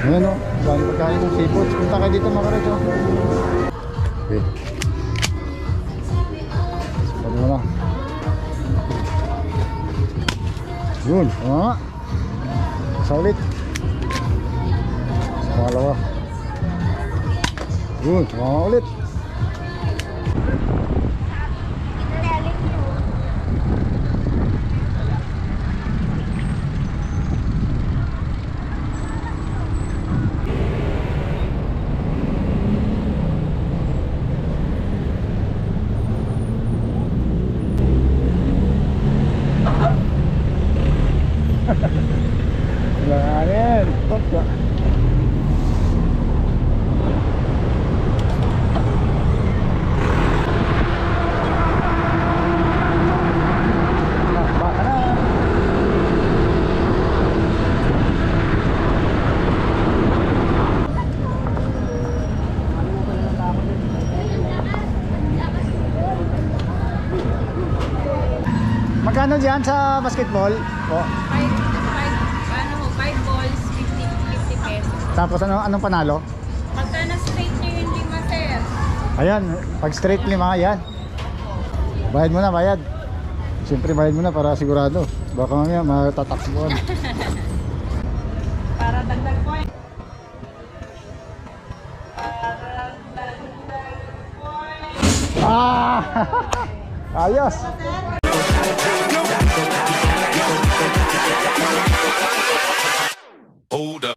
Ayan o, dami pagkain ng seafood. Punta kayo dito mga karet o. Okay. Sabi mo na. Yun, nga. Isa ulit. Pangalawa. Yun, nga ulit. Langanin, tokyo. Baka na. Magkano dyan sa basketball? Oh. 5 balls, 50 pesos. Tapos anong panalo? Pagka na-straight nyo yung lima, sir. Ayan, pag straight 5, yan. Bayad mo na, bayad. Siyempre bayad mo na para sigurado. Baka mamaya matatakbuhan. Para dagdag point. Ah! Ayos! Hold up.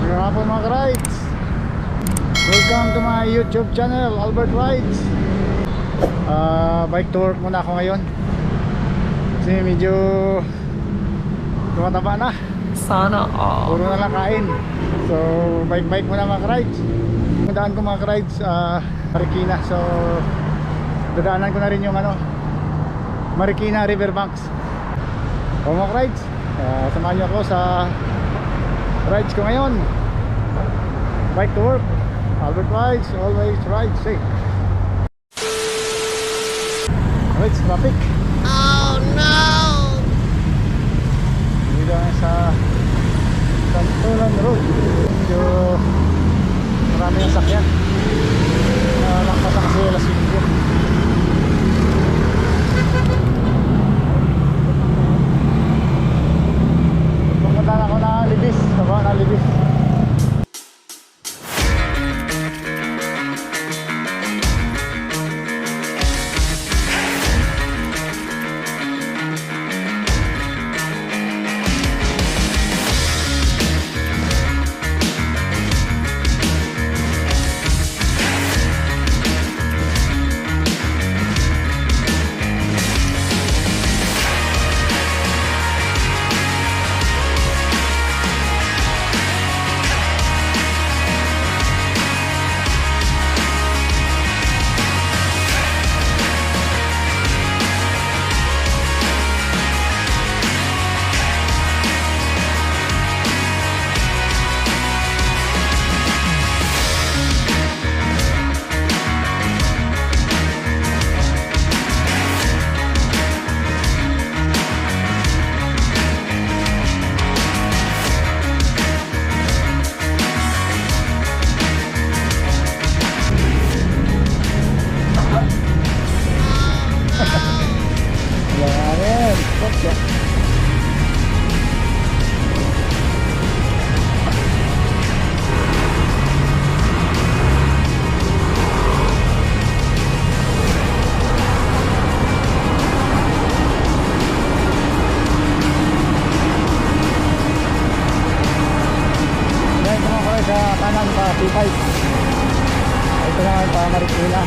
Good hapon mga ka-rides. Welcome to my YouTube channel, Albert Rides. Bike to work muna ako ngayon. Kasi medyo tumataba na. Sana all. Puro na lang kain. So bike muna mga ka-rides. Daan ko mga ka-rides Marikina. So dadaanan ko na rin yung Marikina Riverbanks. O mga ka-rides, samahan nyo ako sa rides ko ngayon. Bike to work, Albert Rides, always ride safe. Rides traffic. Oh no! Dito na sa Santulan Road. Medyo marami ng sakyan. Nakapasa kasi alas 5. Pumunta na ako na Libis. Baba na Libis. Langanin, tokyo. Ngayon ko sa kanan pa C5. Ito naman pa Marikina.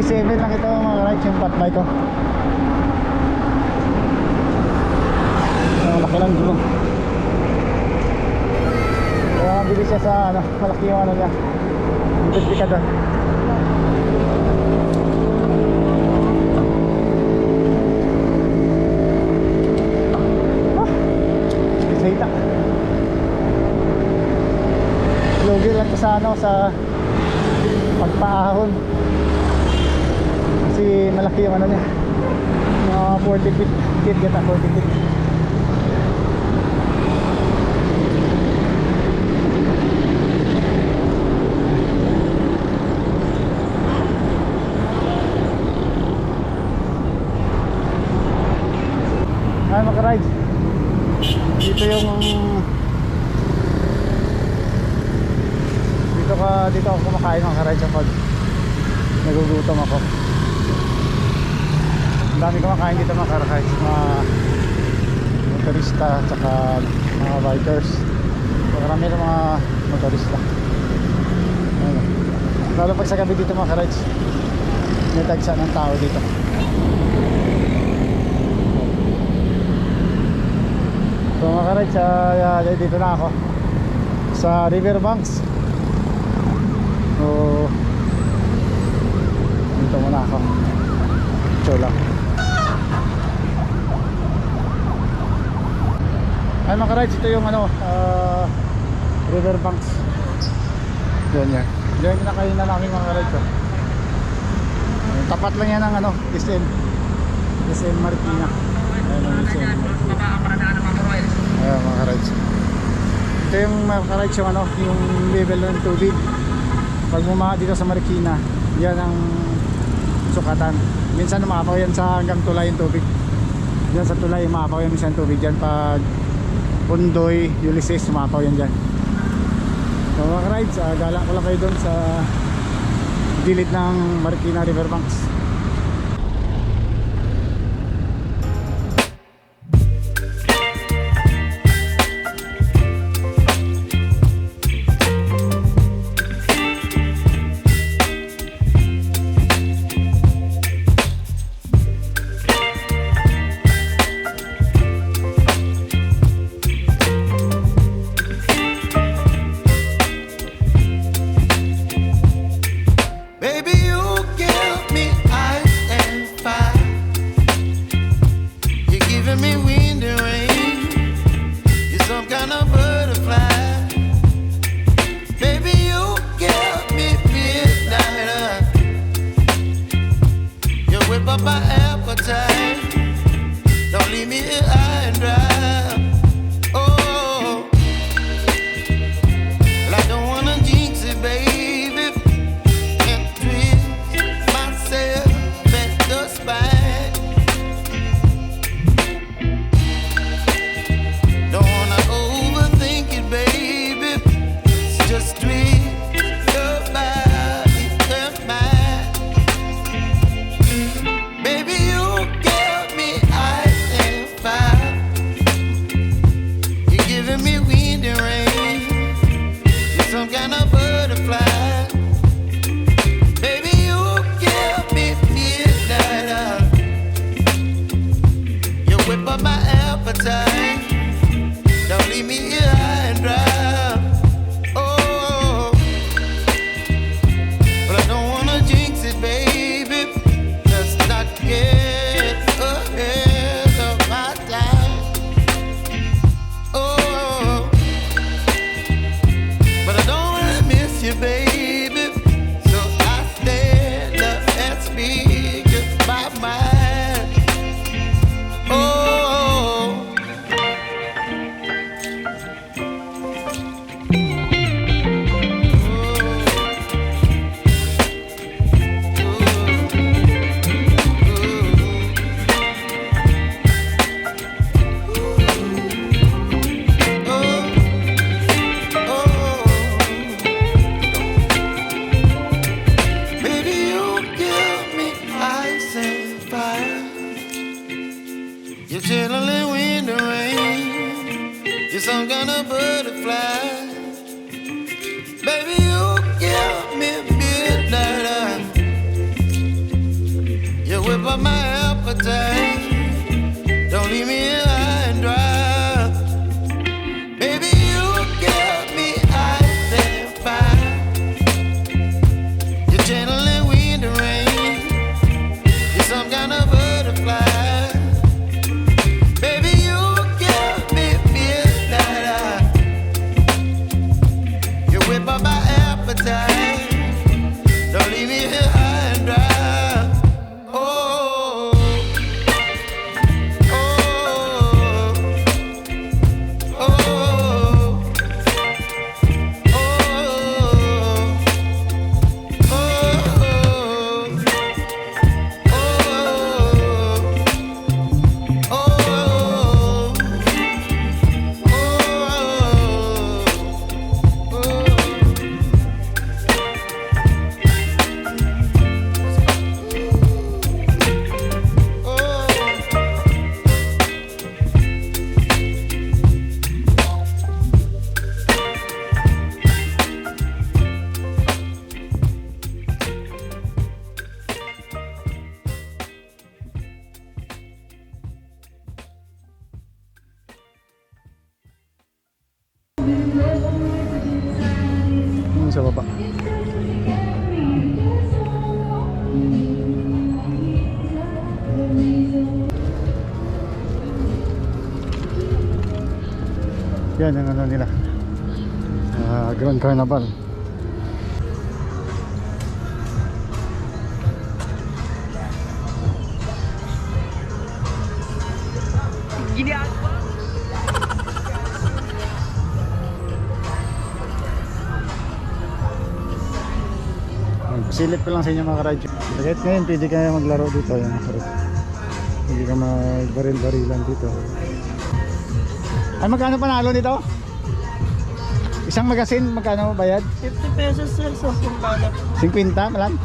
37 lang ito mga rides yung fat bike ko. Ang laki lang gulong. Kaya mabilis siya sa ano, malaki yung ano niya. Multiplicador. Hita. Lugi lang ko sa ano, sa pagpaahon. Kasi malaki yung ano niya. Mga 40 feet yata, 40 feet. Ay mga rides. Dito yung dito ako kumakain mga rides pag nagugutom ako. Ang dami kumakain dito mga rides, mga motorista tsaka mga bikers. Marami ng mga motorista. Ayun. Lalo pag sa gabi dito mga rides, may tagsa ng tao dito. So mga rides, dito na ako sa Riverbanks. So dito muna ako. Ito lang. Ay mga rides, ito yung ano, Riverbanks. Yan yan. Diyan na kayo na namin mga rides. Tapat lang yan ng ano, SM Marikina. Ayan ang SM Marikina. Ayan mga rides. Ito yung mga rides yung ano, yung level ng tubig. Pag bumaha dito sa Marikina, yan ang sukatan. Minsan umapaw yan sa hanggang tulay yung tubig. Diyan sa tulay umapaw yan minsan tubig dyan. Pag Pundoy, Ulysses, umapaw yan dyan. So mga rides, gala ko lang kayo doon sa gilid ng Marikina Riverbanks. Baby, you give me Yan ang ano nila, Grand Carnival. Silip ko lang sa inyo mga ka-ride. Kahit ngayon pwede kayo maglaro dito. Yan, pwede ka magbaril-barilan dito. Ay, magkano panalo nito? Isang magasin, magkano bayad? 50 pesos sir, 10 bala. 50, malam?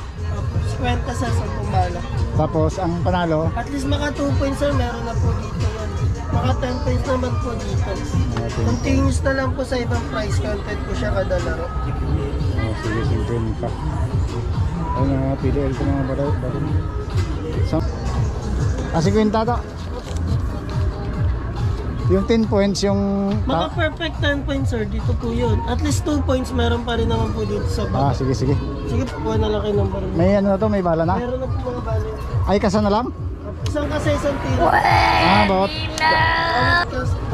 50 sir, 10 bala. Tapos ang panalo? At least maka 2 points sir, meron na po dito yan. Maka 10 points naman po dito. Continuous na lang po sa ibang price content po siya kada laro. Sige, 50. Ayun na mga PDL ko mga baril. So, 50 to. Yung 10 points yung... Maka perfect 10 points sir, dito po yun. At least 2 points meron pa rin naman po dito sa baba. Sige, sige. Sige po, kuha na lang kayo ng baril. May ano na to, may bala na? Meron na po mga bala. Ay, kasa na lang? Isang kasi isang tira. Bawat...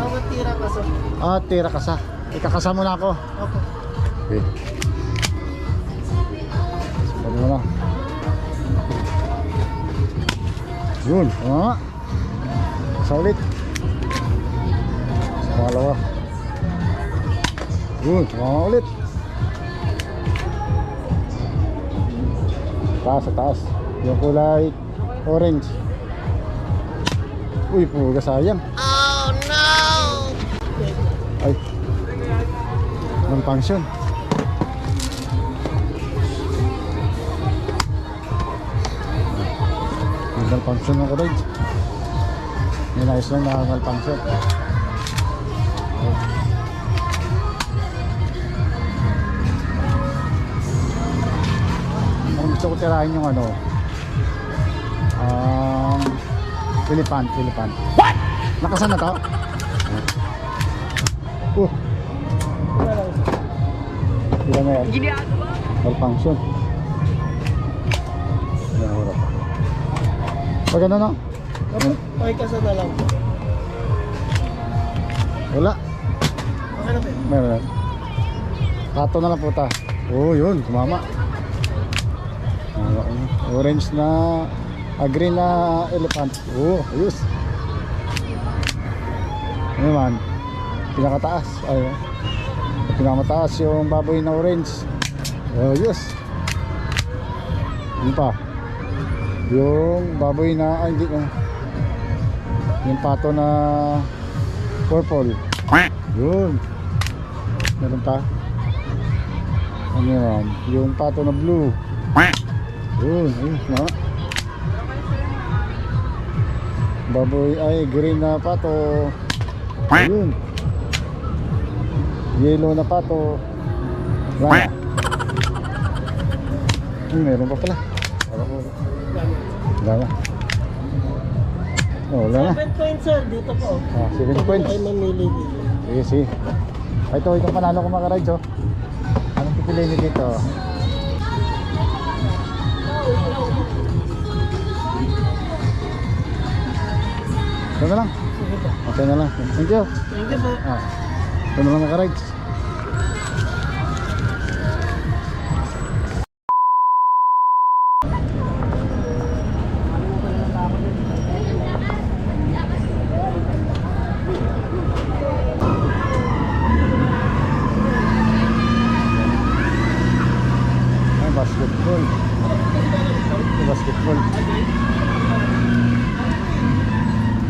Bawat tira kasi. Tira kasa. Ikakasa muna ako. Opo. Okay. Sabi mo na. Yun, sa ulit. Sa pangalawa. Yun, ulit. Taas sa taas. Yung kulay orange. Uy, puga sayang. Oh no! Ay, ng function. Malfunction ng kulay. May nais lang na malfunction. Ang gusto ko tirahin yung ano, elephant. What? Nakasan na to? Ilan na yan? Malfunction. Nahurap. Pag ano no? Okay kasi na lang po. Wala. Okay na po. Meron. Pato na lang po ta. Oh, yun, kumama. Orange na, green na elephant. Oh, ayos. Ano naman? Pinakataas. Ay, pinakamataas yung baboy na orange. Oh, ayos. Ano pa? Yung baboy na, hindi ko. Yung pato na purple. Yun. Meron pa. Ano yan? Yung pato na blue. Yun, ayun, no? Baboy ay green na pato. Ayun. Yellow na pato. Wala na. Meron pa pala. Wala na. Oh, wala na. 7 points sir, dito po. 7 points. Ay mamili dito. Sige, sige. Itong panalo ko mga rides, oh. Anong pipiliin niyo dito? Ito na lang. Sige po. Okay na lang. Thank you. Thank you po. Ito na lang mga rides. Basketball. Basketball.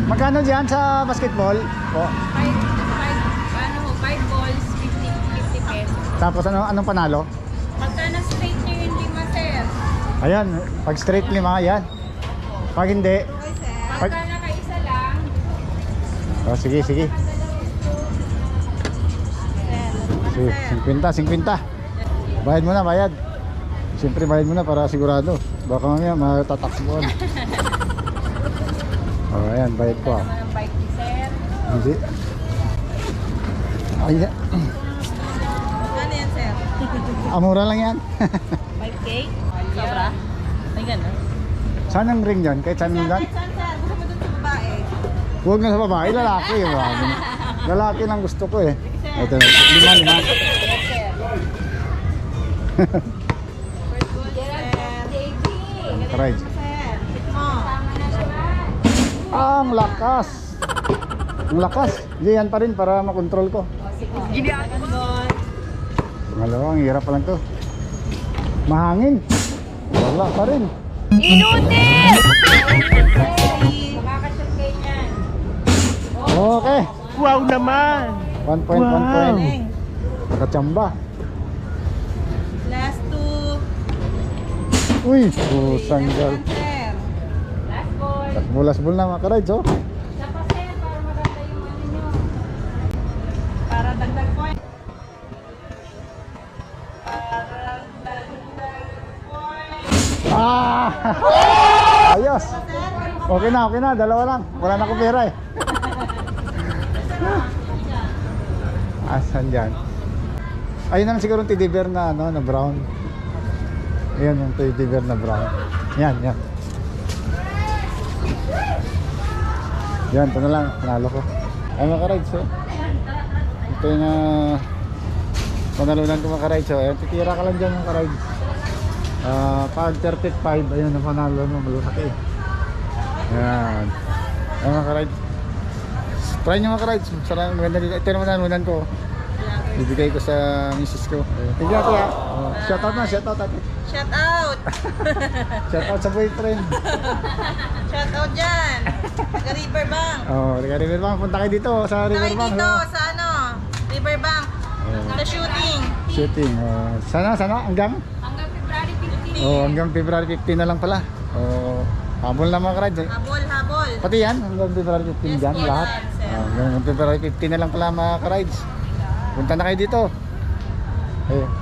Magkano diyan sa basketball? Po. 5 balls, 50 pesos. Tapos anong panalo? Pagka na-straight nyo yung lima, sir. Ayan, pag straight 5, yan. Pag hindi, Pagka nakaisa lang, sige, sige. Sige, 50. Bayad mo na, bayad. Siyempre bayad mo na para sigurado. Baka mamaya matatakbuhan. Ayan, bayad ko ano ng bike ni sir? Hindi. Ayan. Ano yan, sir? Mura lang yan. 5K? Sobra? Ay, gano'n. Saan ang ring yan? Kahit saan yan? Saan? Gusto mo dun sa babae? Huwag na sa babae, lalaki. Lalaki lang gusto ko eh. Ito, 5. Yes, sir. Right. Sir, sit mo. Tama na siya. Ang lakas. Ang lakas. Hindi yan pa rin para makontrol ko. Ang hirap pa lang to. Mahangin. Wala pa rin. Inutin! Makakasyon kayo niyan. Okay. Wow naman! 1 point, 1 point. Nakachamba. Last 2. Uy, pusang gal. Sir. Last ball. Bulas-bul na mga ka-rides, oh. Sapa, sir, para maganda yung ano nyo. Para dagdag point. Ah! Ayos. Okay na. Dalawa lang. Wala na akong pera eh. Asan dyan? Ayun naman siguro yung teddy bear na, ano, na brown. Ayan yung teddy bear na brown. Yan. Yan, ito na lang. Nalo ko. Ay, mga ka-rides, oh. Ito yung panalunan ko mga ka-rides, oh. Ayan, titira ka lang dyan mga ka-rides. Pag 35, ayun ang panalo mo, malaki. Yan. Ayun mga ka-rides. Try nyo mga ka-rides. Sarang maganda dito. Ito naman nanunan ko. Bibigay ko sa misis ko. Tignan natin ha. Shoutout na, shoutout natin. Shout out! Shoutout sa boyfriend. Shout out dyan! Taga Riverbank. Taga Riverbank. Punta kayo dito sa Tayo Riverbank. dito sa ano, Riverbank. Sa shooting. Shooting. Sana hanggang? Hanggang February 15. Hanggang February 15 na lang pala. Habol na mga ka-rides. Habol. Pati yan, hanggang February 15 dyan, yes, lahat. sir. Hanggang February 15 na lang pala mga ka-rides. Punta na kayo dito.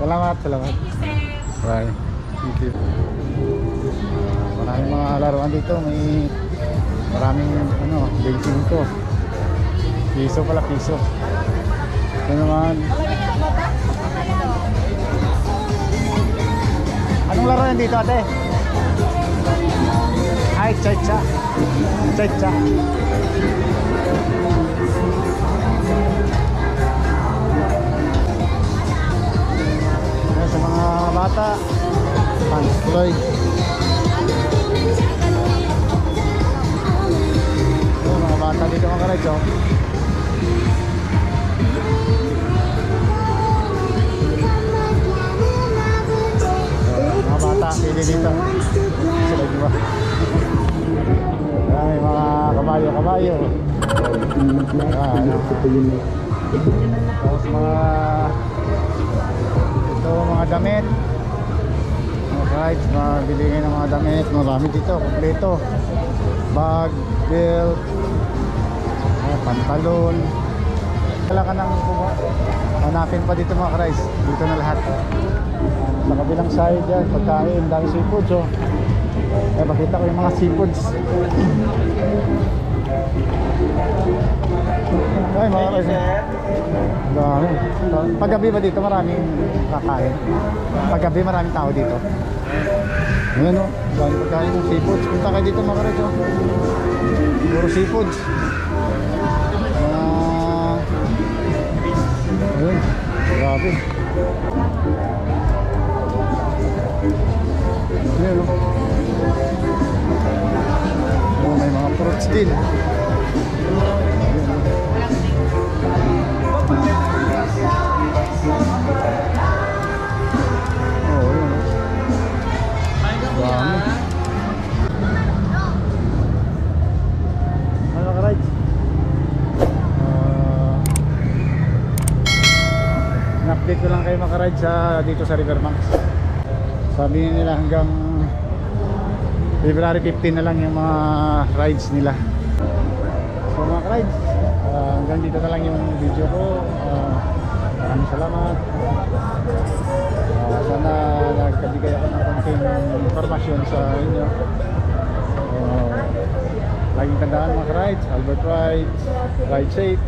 Salamat. Thank you, sir. Bye. Thank you. Maraming mga laruan dito. May maraming basing ko. Piso pala, piso. Ito naman. Anong laruan dito, ate? Ay, cha-cha. Cha-cha. Sa mga bata, Pantloy. Mga bata dito mga ka-rides, oh. Mga bata, pili dito. Sila diba? May mga kabayo. Tapos mga damit. Alright, mabili kayo ng mga damit. Marami dito, kompleto. Bag, belt, pantalon. Wala ka nang hanapin pa dito mga ka-rides. Dito na lahat. Sa kabilang side yan, pagkain, dami seafoods, oh. Pakita ko yung mga seafoods. Ay, mga ka-rides. Dami. Paggabi ba dito maraming kakain? Paggabi maraming tao dito. Ayan, oh. Dami pagkain ng seafoods. Punta kayo dito mga ka-rides, oh. Puro seafoods. Ayun, grabe. Ayan, oh. May mga fruits din. update ko lang kayo makaride dito sa Riverbank. Sabi nila hanggang February 15 na lang yung mga rides nila. So mga rides, hanggang dito na lang yung video ko. Maraming salamat. Sana nagkabigay ako ng konting informasyon sa inyo. Laging tandaan mga rides, Albert Rides, ride safe.